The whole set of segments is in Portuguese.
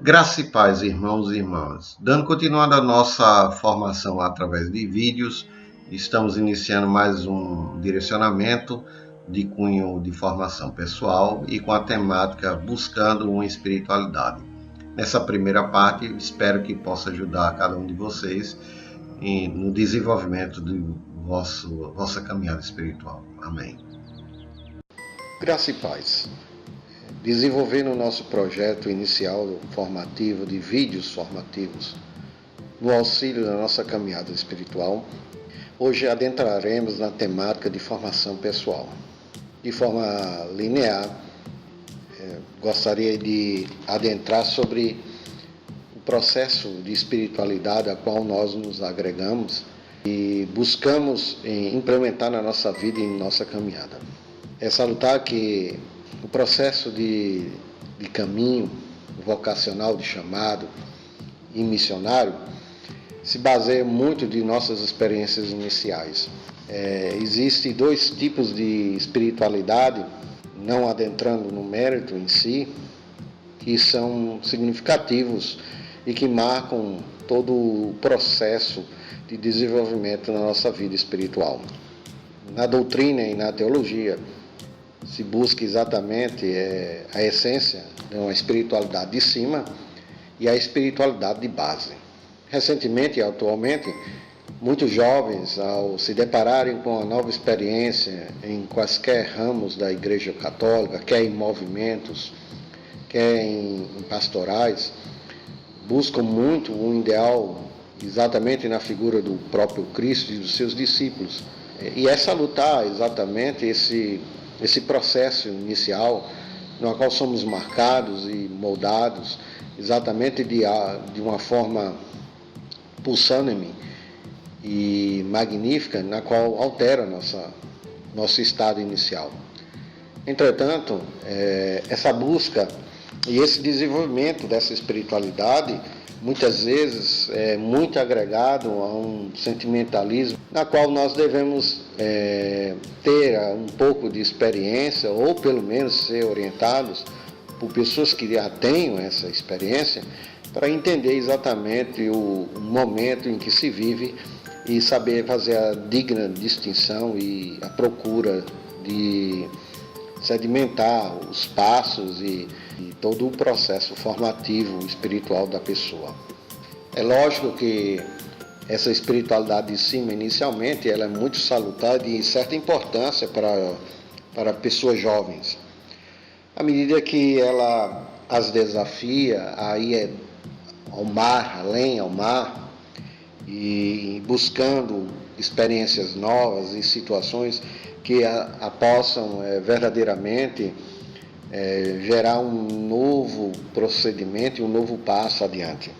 Graça e paz, irmãos e irmãs. Dando continuidade à nossa formação através de vídeos, estamos iniciando mais um direcionamento de cunho de formação pessoal e com a temática Buscando uma Espiritualidade. Nessa primeira parte, espero que possa ajudar cada um de vocês no desenvolvimento de vossa caminhada espiritual. Amém. Graça e paz. Desenvolvendo o nosso projeto inicial formativo de vídeos formativos no auxílio da nossa caminhada espiritual, hoje adentraremos na temática de formação pessoal. De forma linear, gostaria de adentrar sobre o processo de espiritualidade a qual nós nos agregamos e buscamos implementar na nossa vida e em nossa caminhada. É salutar que o processo de caminho vocacional, de chamado e missionário, se baseia muito de nossas experiências iniciais. Existem dois tipos de espiritualidade, não adentrando no mérito em si, que são significativos e que marcam todo o processo de desenvolvimento na nossa vida espiritual. Na doutrina e na teologia, se busca exatamente a essência de uma espiritualidade de cima e a espiritualidade de base. Recentemente e atualmente, muitos jovens, ao se depararem com uma nova experiência em quaisquer ramos da Igreja Católica, quer em movimentos, quer em pastorais, buscam muito um ideal exatamente na figura do próprio Cristo e dos seus discípulos. E é salutar exatamente esse processo inicial no qual somos marcados e moldados exatamente de uma forma pulsânime e magnífica, na qual altera nosso estado inicial. Entretanto, essa busca e esse desenvolvimento dessa espiritualidade muitas vezes é muito agregado a um sentimentalismo na qual nós devemos ter um pouco de experiência ou pelo menos ser orientados por pessoas que já tenham essa experiência para entender exatamente o momento em que se vive e saber fazer a digna distinção e a procura de sedimentar os passos e todo o processo formativo espiritual da pessoa. É lógico que essa espiritualidade de cima, inicialmente, ela é muito salutar e de certa importância para pessoas jovens. À medida que ela as desafia a ir ao mar, além ao mar, e buscando experiências novas e situações que a possam verdadeiramente gerar um novo procedimento e um novo passo adiante.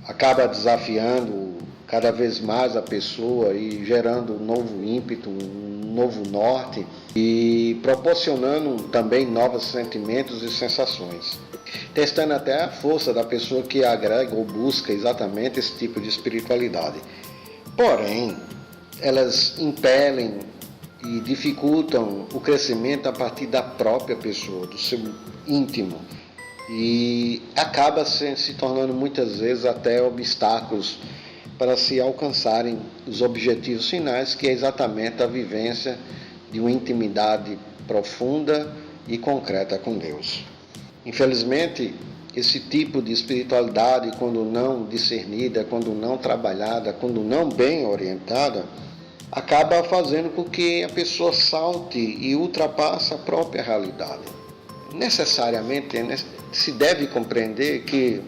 Acaba desafiando cada vez mais a pessoa e gerando um novo ímpeto, um novo norte e proporcionando também novos sentimentos e sensações. Testando até a força da pessoa que agrega ou busca exatamente esse tipo de espiritualidade. Porém, elas impelem e dificultam o crescimento a partir da própria pessoa, do seu íntimo, e acaba se tornando muitas vezes até obstáculos para se alcançarem os objetivos finais, que é exatamente a vivência de uma intimidade profunda e concreta com Deus. Infelizmente, esse tipo de espiritualidade, quando não discernida, quando não trabalhada, quando não bem orientada, acaba fazendo com que a pessoa salte e ultrapasse a própria realidade. Necessariamente se deve compreender que,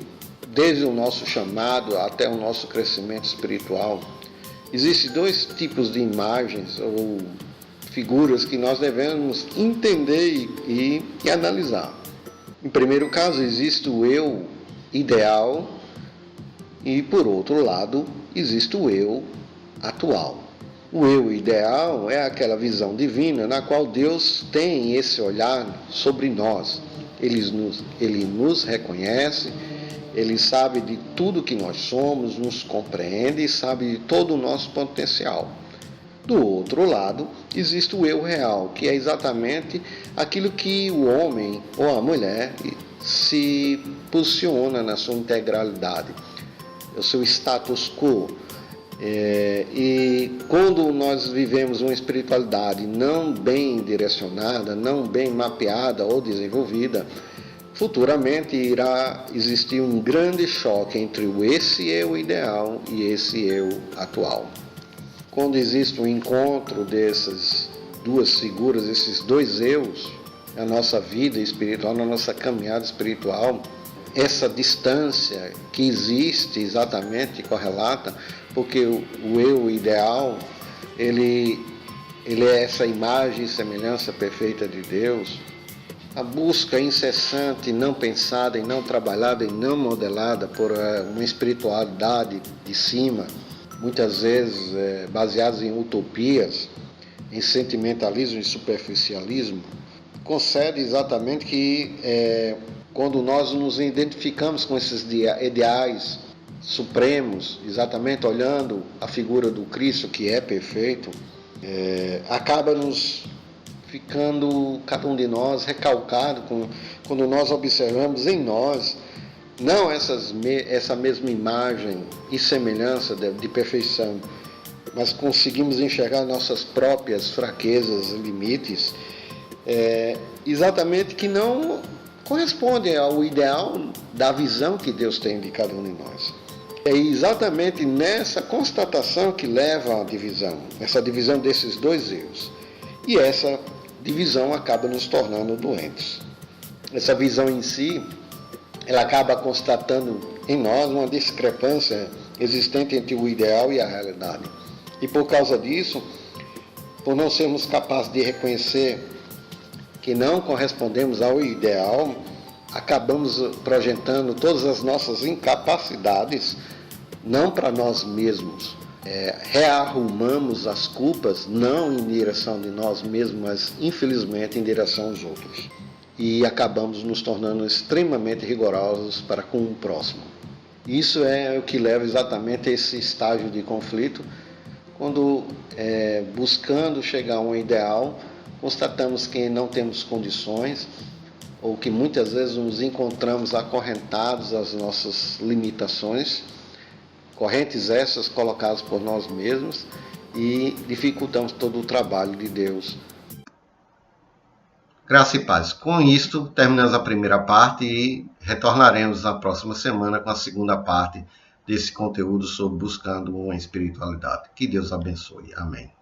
desde o nosso chamado até o nosso crescimento espiritual, existem dois tipos de imagens ou figuras que nós devemos entender e analisar. Em primeiro caso, existe o eu ideal e, por outro lado, existe o eu atual. O eu ideal é aquela visão divina na qual Deus tem esse olhar sobre nós. Ele nos reconhece, Ele sabe de tudo que nós somos, nos compreende e sabe de todo o nosso potencial. Do outro lado, existe o eu real, que é exatamente aquilo que o homem ou a mulher se posiciona na sua integralidade, o seu status quo. E quando nós vivemos uma espiritualidade não bem direcionada, não bem mapeada ou desenvolvida, futuramente irá existir um grande choque entre esse eu ideal e esse eu atual. Quando existe um encontro dessas duas figuras, esses dois eus, na nossa vida espiritual, na nossa caminhada espiritual, essa distância que existe exatamente correlata, porque o eu ideal, ele é essa imagem e semelhança perfeita de Deus. A busca incessante, não pensada e não trabalhada e não modelada por uma espiritualidade de cima, muitas vezes baseadas em utopias, em sentimentalismo e superficialismo, concede exatamente que quando nós nos identificamos com esses ideais supremos, exatamente olhando a figura do Cristo, que é perfeito, acaba nos ficando, cada um de nós, recalcado quando nós observamos em nós, não essa mesma imagem e semelhança de perfeição, mas conseguimos enxergar nossas próprias fraquezas, limites, exatamente que não correspondem ao ideal da visão que Deus tem de cada um de nós. É exatamente nessa constatação que leva à divisão, essa divisão desses dois eus. E essa divisão acaba nos tornando doentes. Essa visão em si, ela acaba constatando em nós uma discrepância existente entre o ideal e a realidade. E por causa disso, por não sermos capazes de reconhecer que não correspondemos ao ideal, acabamos projetando todas as nossas incapacidades não para nós mesmos. Rearrumamos as culpas não em direção de nós mesmos, mas infelizmente em direção aos outros. E acabamos nos tornando extremamente rigorosos para com o próximo. Isso é o que leva exatamente a esse estágio de conflito, quando buscando chegar a um ideal, constatamos que não temos condições, ou que muitas vezes nos encontramos acorrentados às nossas limitações, correntes essas colocadas por nós mesmos, e dificultamos todo o trabalho de Deus. Graça e paz. Com isto, terminamos a primeira parte e retornaremos na próxima semana com a segunda parte desse conteúdo sobre buscando uma espiritualidade. Que Deus abençoe. Amém.